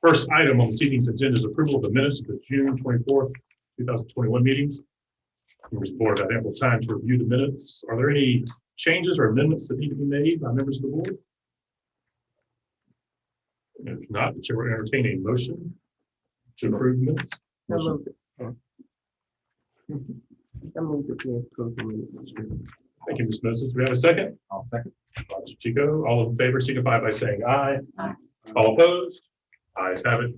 First item on this evening's agenda is approval of the minutes of the June 24th, 2021 meetings. Members of the board have ample time to review the minutes. Are there any changes or amendments that need to be made by members of the board? If not, the chair will entertain a motion to approve the minutes. Motion. I move that we approve the minutes. Thank you, Ms. Moses. Do we have a second? I'll second. Mr. Chico, all in favor signify by saying aye. Aye. All opposed? Ayes have it.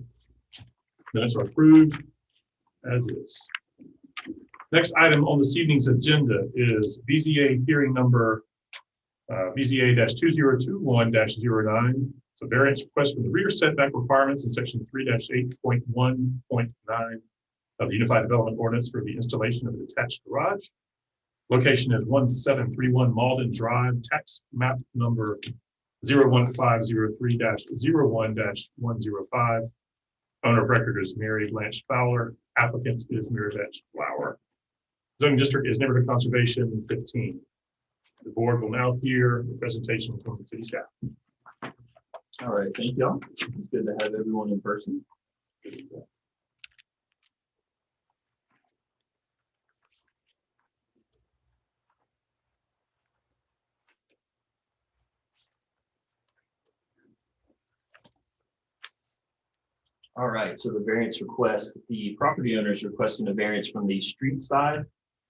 Minutes are approved as is. Next item on this evening's agenda is BZA hearing number BZA-2021-09. It's a variance request from the rear setback requirements in section 3-8.1.9 of the Unified Development Ordinance for the installation of a detached garage. Location is 1731 Malden Drive, tax map number 01503-01-105. Owner of record is Mary Blanche Fowler. Applicant is Mary Blanche Flower. Zoning district is neighborhood conservation 15. The board will now hear the presentation from the city staff. All right, thank y'all. It's good to have everyone in person. All right, so the variance request, the property owner is requesting a variance from the street side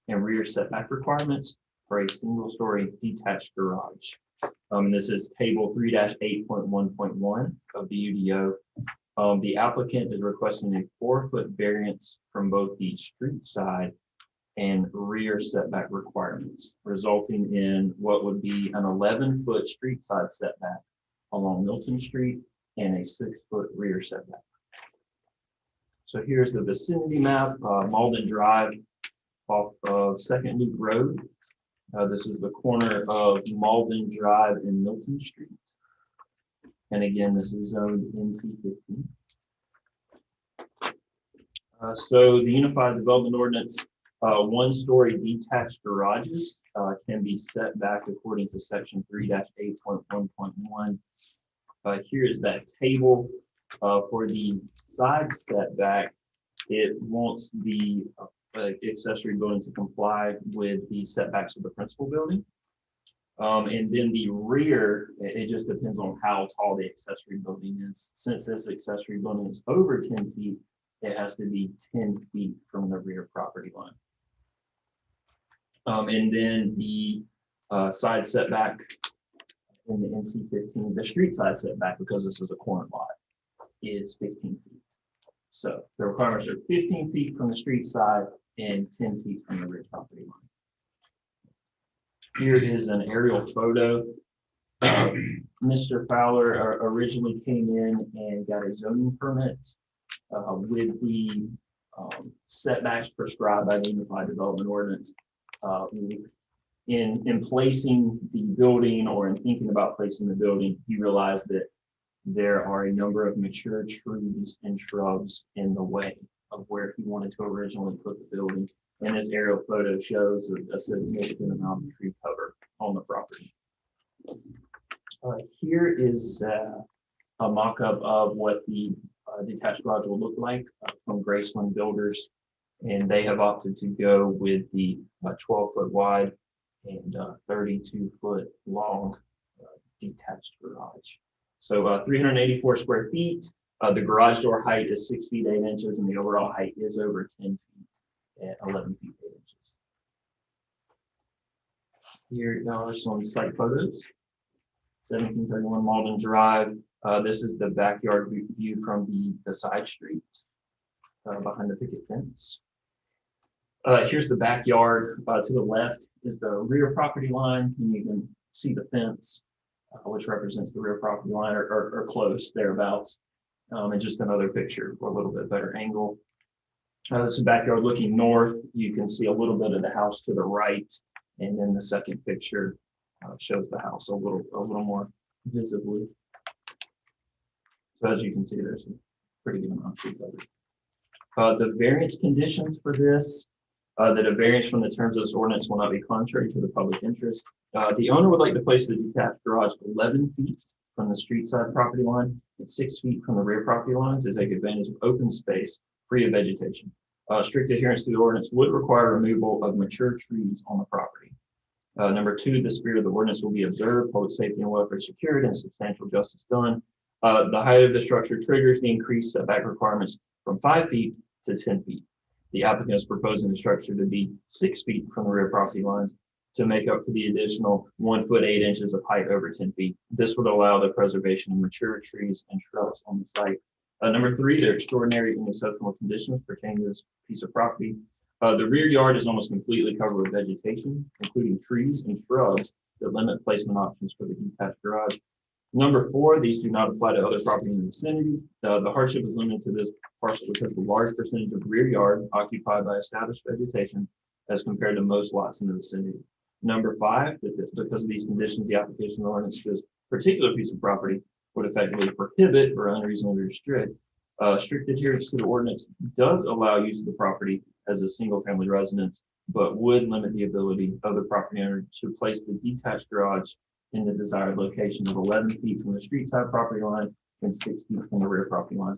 and rear setback requirements for a single-story detached garage. And this is table 3-8.1.1 of the UDO. The applicant is requesting a 4-foot variance from both the street side and rear setback requirements, resulting in what would be an 11-foot street side setback along Milton Street and a 6-foot rear setback. So here's the vicinity map, Malden Drive off of Second Loop Road. This is the corner of Malden Drive and Milton Street. And again, this is zoned NC15. So the Unified Development Ordinance, 1-story detached garages can be set back according to section 3-8.1.1. Here is that table. For the side setback, it wants the accessory building to comply with the setbacks of the principal building. And then the rear, it just depends on how tall the accessory building is. Since this accessory building is over 10 feet, it has to be 10 feet from the rear property line. And then the side setback in the NC15, the street side setback, because this is a corner lot, is 15 feet. So the requirements are 15 feet from the street side and 10 feet from the rear property line. Here is an aerial photo. Mr. Fowler originally came in and got a zoning permit with the setbacks prescribed by the Unified Development Ordinance. In placing the building, or in thinking about placing the building, he realized that there are a number of mature trees and shrubs in the way of where he wanted to originally put the building. And this aerial photo shows a significant amount of tree cover on the property. Here is a mock-up of what the detached garage will look like from Graceland Builders. And they have opted to go with the 12-foot wide and 32-foot long detached garage. So 384 square feet. The garage door height is 6 feet 8 inches, and the overall height is over 10 feet at 11 feet 8 inches. Here are some site photos. 1731 Malden Drive. This is the backyard view from the side street behind the picket fence. Here's the backyard. To the left is the rear property line, and you can see the fence, which represents the rear property line, or close thereabouts. And just another picture for a little bit better angle. This is backyard looking north. You can see a little bit of the house to the right, and then the second picture shows the house a little more visibly. So as you can see, there's a pretty good amount of tree cover. The variance conditions for this, that a variance from the terms of this ordinance will not be contrary to the public interest. The owner would like to place the detached garage 11 feet from the street side property line and 6 feet from the rear property line to take advantage of open space free of vegetation. Strict adherence to the ordinance would require removal of mature trees on the property. Number 2, the spirit of the ordinance will be observed, public safety and welfare secured, and substantial justice done. The height of the structure triggers the increased setback requirements from 5 feet to 10 feet. The applicant is proposing the structure to be 6 feet from the rear property line to make up for the additional 1 foot 8 inches of height over 10 feet. This would allow the preservation of mature trees and shrubs on the site. Number 3, there are extraordinary and exceptional conditions pertaining to this piece of property. The rear yard is almost completely covered with vegetation, including trees and shrubs that limit placement options for the detached garage. Number 4, these do not apply to other property in the vicinity. The hardship is limited to this parcel because of a large percentage of rear yard occupied by established vegetation as compared to most lots in the vicinity. Number 5, because of these conditions, the application ordinance to this particular piece of property would effectively prohibit or unreasonably restrict. Strict adherence to the ordinance does allow use of the property as a single family residence, but would limit the ability of the property owner to place the detached garage in the desired location of 11 feet from the street side property line and 6 feet from the rear property line.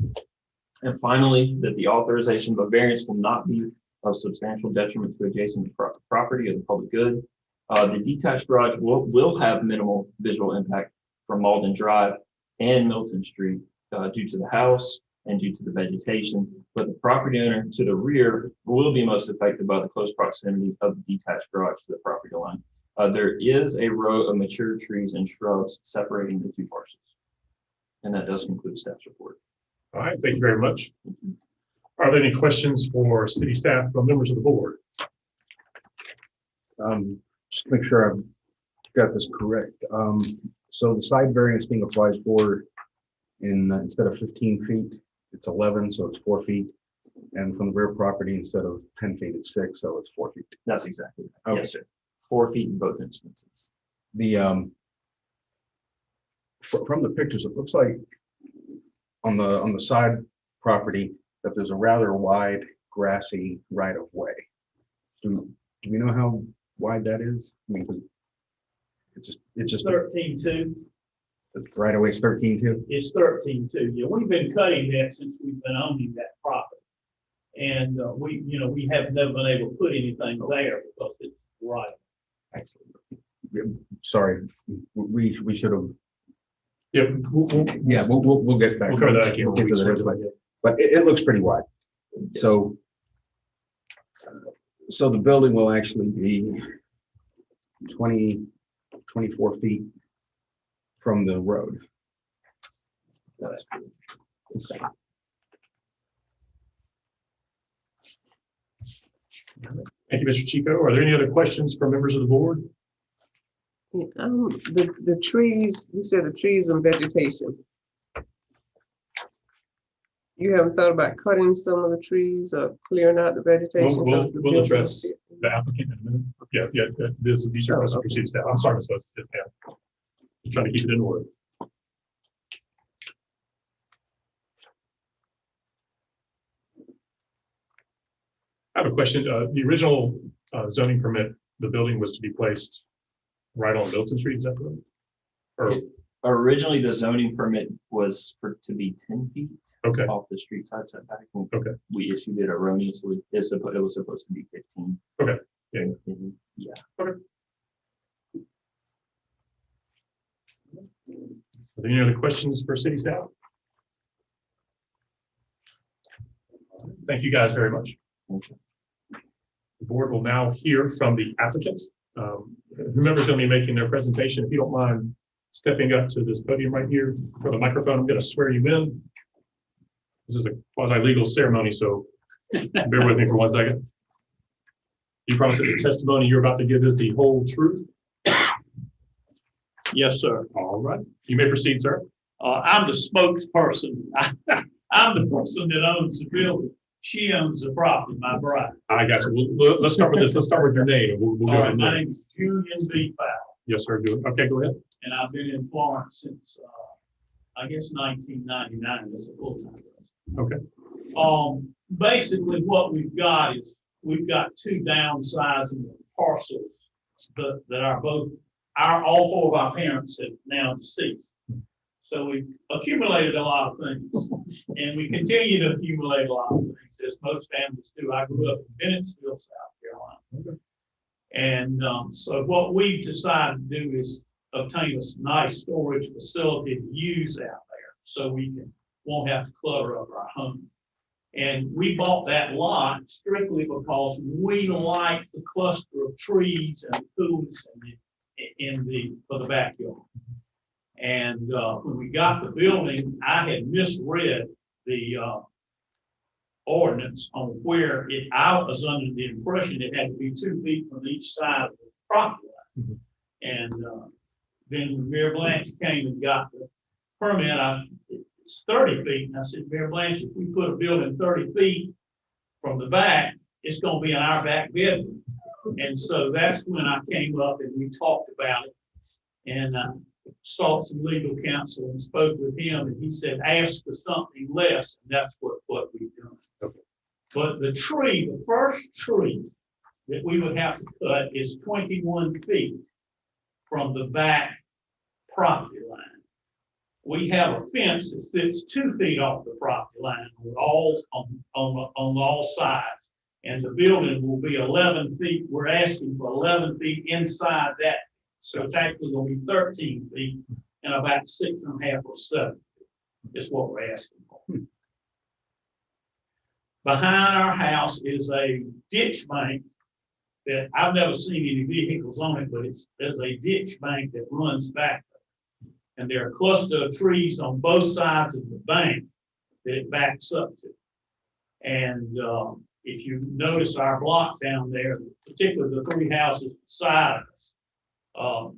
And finally, that the authorization of a variance will not be of substantial detriment to adjacent property or the public good. The detached garage will have minimal visual impact from Malden Drive and Milton Street due to the house and due to the vegetation, but the property owner to the rear will be most affected by the close proximity of the detached garage to the property line. There is a row of mature trees and shrubs separating the 2 parcels. And that does conclude staff's report. All right, thank you very much. Are there any questions for city staff from members of the board? Just to make sure I've got this correct. So the side variance being applied for instead of 15 feet, it's 11, so it's 4 feet. And from the rear property, instead of 10 feet, it's 6, so it's 4 feet. That's exactly right. Okay. Yes, sir. 4 feet in both instances. The from the pictures, it looks like on the side property that there's a rather wide grassy right of way. Do we know how wide that is? I mean, because it's just 13.2. the right of way is 13.2. It's 13.2. Yeah, we've been cutting that since we've been owning that property. And we have never been able to put anything there because it's right. Excellent. Sorry, we should have. Yep. Yeah, we'll get back. We'll cover that again. We'll get to that, but it looks pretty wide. Yes. So the building will actually be 24 feet from the road. That's Thank you, Mr. Chico. Are there any other questions from members of the board? Yeah, the trees, you said the trees and vegetation. You haven't thought about cutting some of the trees or clearing out the vegetation? We'll address the applicant in a minute. Yeah. These are questions for city staff. I'm sorry, so just trying to keep it in order. I have a question. The original zoning permit, the building was to be placed right on Milton Street, is that correct? Or, Originally, the zoning permit was to be 10 feet okay, off the street side setback. okay. We issued it erroneously. It was supposed to be 15. Okay. Yeah. Yeah. Okay. Are there any other questions for city staff? Thank you guys very much. Okay. The board will now hear from the applicants. Whomever's going to be making their presentation, if you don't mind stepping up to this podium right here for the microphone, I'm going to swear you in. This is a quasi-legal ceremony, so bear with me for 1 second. You promise that the testimony you're about to give is the whole truth? Yes, sir. All right. You may proceed, sir. I'm the spokesperson. I'm the person that owns the building. She owns the property, my bride. I got you. Let's start with this. Let's start with your name. We'll go All ahead. right, my name is Julian B. Fowler, Yes, sir. Okay, go ahead. and I've been in Florence since, I guess, 1999 as a full-time resident. Okay. Basically, what we've got is we've got 2 downsizing parcels that are all 4 of our parents have now deceased. So we accumulated a lot of things, and we continue to accumulate a lot of things, as most families do. I grew up in Bennettsville, South Carolina. And so what we decided to do is obtain a nice storage facility to use out there, so we won't have to clutter up our home. And we bought that lot strictly because we like the cluster of trees and coolness for the backyard. And when we got the building, I had misread the ordinance on where I was under the impression it had to be 2 feet from each side of the property line. And then when Mayor Blanche came and got the permit, it's 30 feet. And I said, Mayor Blanche, if we put a building 30 feet from the back, it's going to be in our back bedroom. And so that's when I came up and we talked about it. And sought some legal counsel and spoke with him, and he said, ask for something less, and that's what we've done. Okay. But the first tree that we would have to cut is 21 feet from the back property line. We have a fence that sits 2 feet off the property line on all sides, and the building will be 11 feet. We're asking for 11 feet inside that. So it's actually going to be 13 feet and about 6.5 or 7 is what we're asking for. Behind our house is a ditch bank that I've never seen any vehicles on it, but there's a ditch bank that runs back there. And there are a cluster of trees on both sides of the bank that it backs up to. And if you notice our block down there, particularly the 3 houses beside us,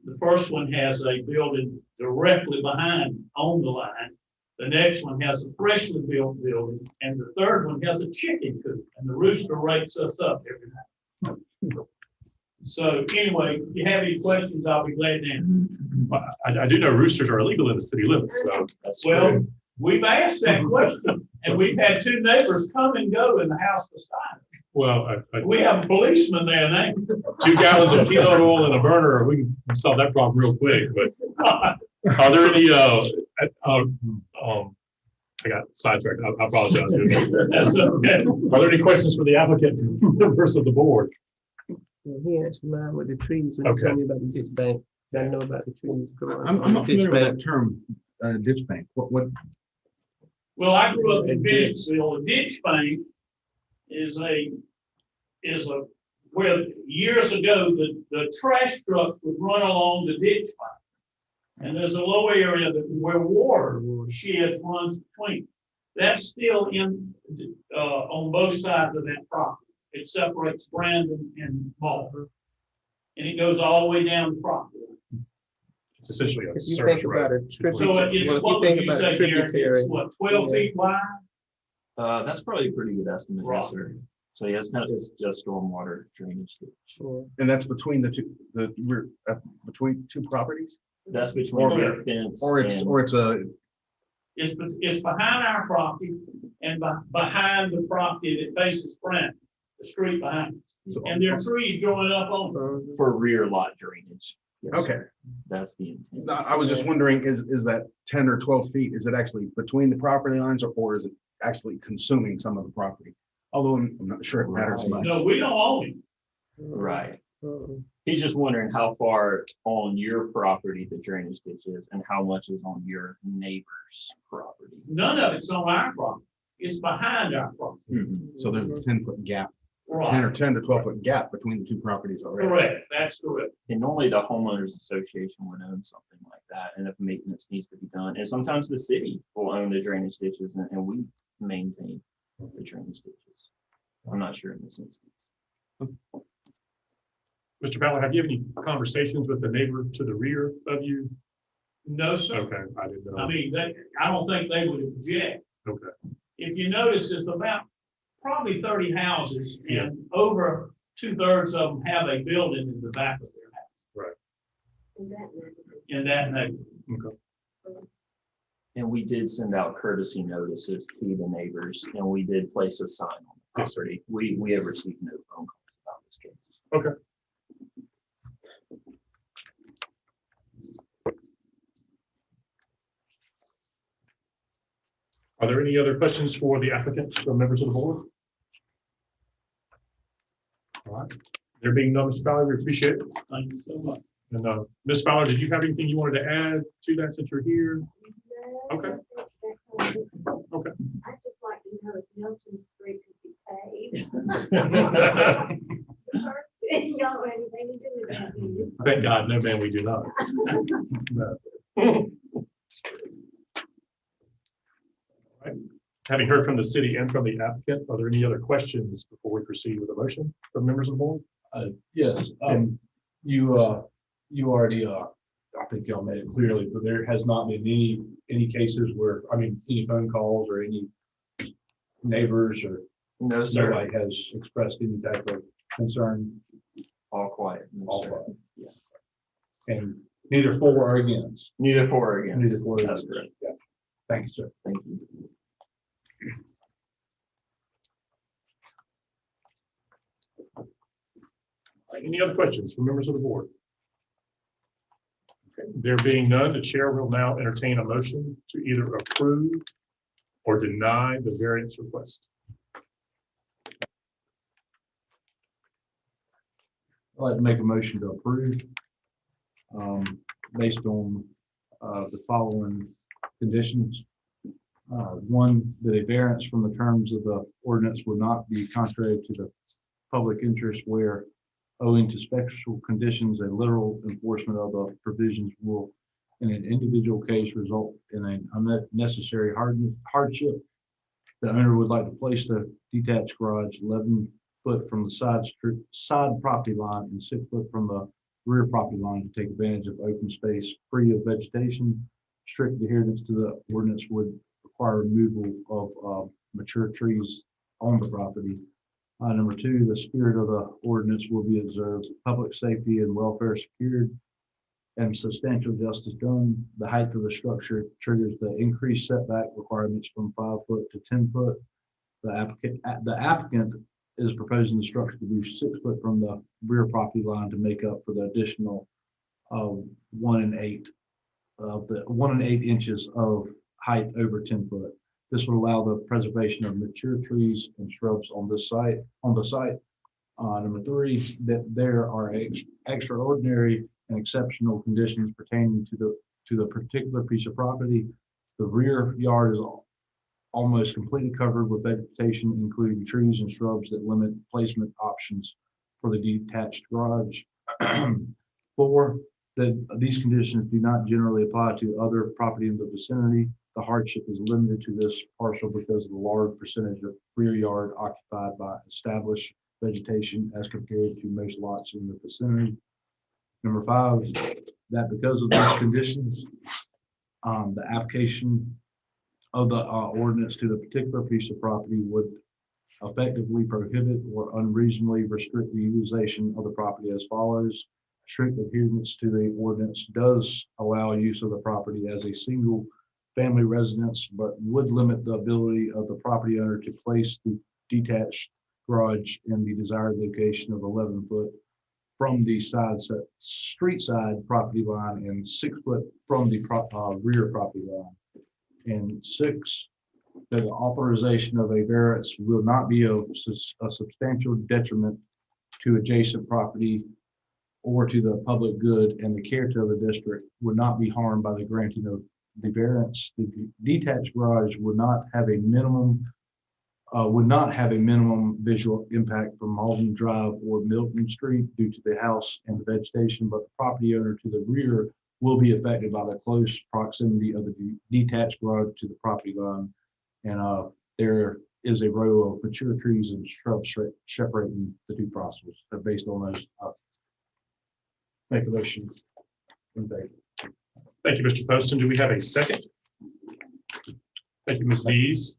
the first one has a building directly behind on the line. The next one has a freshly built building, and the third one has a chicken coop, and the rooster rakes us up every night. So anyway, if you have any questions, I'll be glad to answer. I do know roosters are illegal in the city limits, so. Well, we've asked that question, and we've had 2 neighbors come and go in the house beside us. Well, We have a policeman there now. 2 gallons of peanut oil in a burner, we can solve that problem real quick, but are there any, I got sidetracked, I apologize. That's okay. Are there any questions for the applicant, members of the board? He answered mine with the trees, when he Okay. told me about the ditch bank. I know about the trees. growing I'm on the not ditch familiar with bank. that term, ditch bank. What, Well, I grew up in Bennettsville. A ditch bank is where years ago the trash trucks would run along the ditch bank. And there's a low area where water sheds runs between. That's still on both sides of that property. It separates Brandon and Malvern. And it goes all the way down the property. It's essentially a If you service think about road. a So tributary, it's, well, if what you would think you about say, a Gary? tributary. It's what, 12 feet wide? That's probably a pretty good estimate, Right. yes, sir. So yeah, it's just stormwater drainage ditch. Sure. and that's between between 2 properties? That's between Or- their fence Or it's and a, It's behind our property and behind the property that faces Brandon, the street behind it. so- And there are trees growing up on it. for rear lot drainage. Yes, sir. okay. That's the intent. No, I was just wondering, is that 10 or 12 feet, is it actually between the property lines, or is it actually consuming some of the property? Although I'm not sure it matters Right. much. No, we don't own it. Right. Mm. He's just wondering how far on your property the drainage ditch is and how much is on your neighbor's property. None of it's on our property. It's behind our property. Mhm. So there's a 10-foot gap, 10 Right. 10 to 12-foot gap between the 2 properties already. Correct. That's correct. And normally the homeowners association would own something like that, and if maintenance needs to be done, and sometimes the city will own the drainage ditches and we maintain the drainage ditches. I'm not sure in this instance. Mr. Fowler, have you had any conversations with the neighbor to the rear of you? No, sir. Okay, I didn't know. I mean, I don't think they would object. Okay, If you notice, there's about probably 30 houses, Yeah. and over 2/3 of them have a building in the back of their house. Right. In that neighborhood. okay. And we did send out courtesy notices to the neighbors, and we did place a sign on the Yes, sir. property. We have received no phone calls about this case. Okay. Are there any other questions for the applicant or members of the board? All right. There being none, Mr. Fowler, we appreciate it. Thank you so much. And Ms. Fowler, did you have anything you wanted to add to that since you're here? Okay. Okay. I'd just like to know if Milton Street could be paved. Y'all don't have anything to do with that, do you? Thank God, no, man, we do not. No. All right. Having heard from the city and from the applicant, are there any other questions before we proceed with the motion from members of the board? Yes, you already, I think y'all made it clearly, but there has not been any cases where, I mean, any phone calls or any neighbors or No, sir. nobody has expressed any type of concern. All quiet. No, All sir. quiet. And neither for or against. Neither for or against. Neither for or That's against. correct. Yeah. Thank you, sir. Thank you. All right, any other questions from members of the board? Okay, there being none, the chair will now entertain a motion to either approve or deny the variance request. I'd like to make a motion to approve based on the following conditions. One, that a variance from the terms of the ordinance would not be contrary to the public interest where, owing to special conditions, a literal enforcement of the provisions will, in an individual case, result in an unnecessary hardship. The owner would like to place the detached garage 11 foot from the side property line and 6 foot from the rear property line to take advantage of open space free of vegetation. Strict adherence to the ordinance would require removal of mature trees on the property. Number two, the spirit of the ordinance will be observed, public safety and welfare secured, and substantial justice done. The height of the structure triggers the increased setback requirements from 5 foot to 10 foot. The applicant is proposing the structure to be 6 foot from the rear property line to make up for the additional 1 1/8 inches of height over 10 foot. This will allow the preservation of mature trees and shrubs on the site. Number three, that there are extraordinary and exceptional conditions pertaining to the particular piece of property. The rear yard is almost completely covered with vegetation, including trees and shrubs that limit placement options for the detached garage. Four, that these conditions do not generally apply to other property in the vicinity. The hardship is limited to this parcel because of the large percentage of rear yard occupied by established vegetation as compared to most lots in the vicinity. Number five, that because of these conditions, the application of the ordinance to the particular piece of property would effectively prohibit or unreasonably restrict the utilization of the property as follows. Strict adherence to the ordinance does allow use of the property as a single family residence, but would limit the ability of the property owner to place the detached garage in the desired location of 11 foot from the street side property line and 6 foot from the rear property line. And six, that the authorization of a variance will not be a substantial detriment to adjacent property or to the public good, and the character of the district would not be harmed by the granting of the variance. The detached garage would not have a minimum visual impact from Malden Drive or Milton Street due to the house and the vegetation, but the property owner to the rear will be affected by the close proximity of the detached garage to the property line. And there is a row of mature trees and shrubs separating the two parcels. Based on those, make a motion in favor. Thank you, Mr. Poston. Do we have a second? Thank you, Ms. Dees.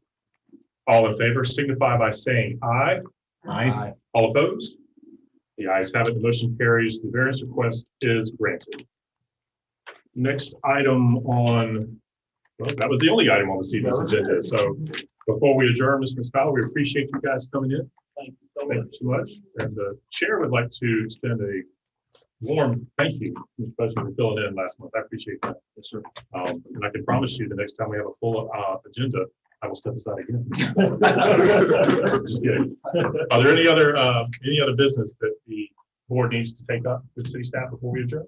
All in favor signify by saying aye. Aye. All opposed? The ayes have it. The motion carries. The variance request is granted. Next item on, well, that was the only item on this evening's agenda. So before we adjourn, Ms. Fowler, we appreciate you guys coming in. Thank you so Thank much. you so much. And the chair would like to extend a warm thank you, Mr. Poston, for filling in last month. I appreciate that. Yes, sir. And I can promise you the next time we have a full agenda, I will step aside again. Just kidding. Are there any other business that the board needs to take up with city staff before we adjourn?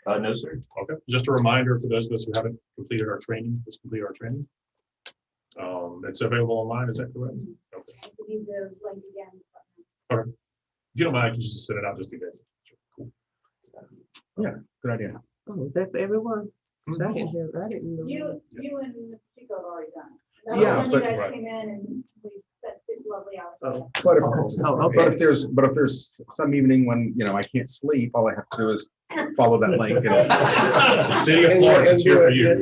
No, sir. Okay, just a reminder for those of us who haven't completed our training, let's complete our training. It's available online, is that correct? Okay. I believe the link again. If you don't mind, can you just send it out just in case? Cool. Good idea. Oh, is that for everyone? 'Cause I didn't hear, I didn't know. You and Mr. Chico have already done. Yeah, Then but- you guys Right. came in and we spent 6 lovely hours. Oh. But if, Oh, but okay. if there's some evening when, I can't sleep, all I have to do is follow that link. The city of Florence is here for you.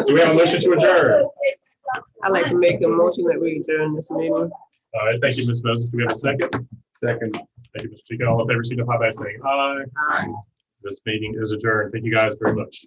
Do we have a motion to adjourn? I'd like to make a motion that we adjourn this meeting. All right, thank you, Ms. Moses. Do we have a second? Second. Thank you, Mr. Chico. All in favor, signify by saying aye. Aye. This meeting is adjourned. Thank you guys very much.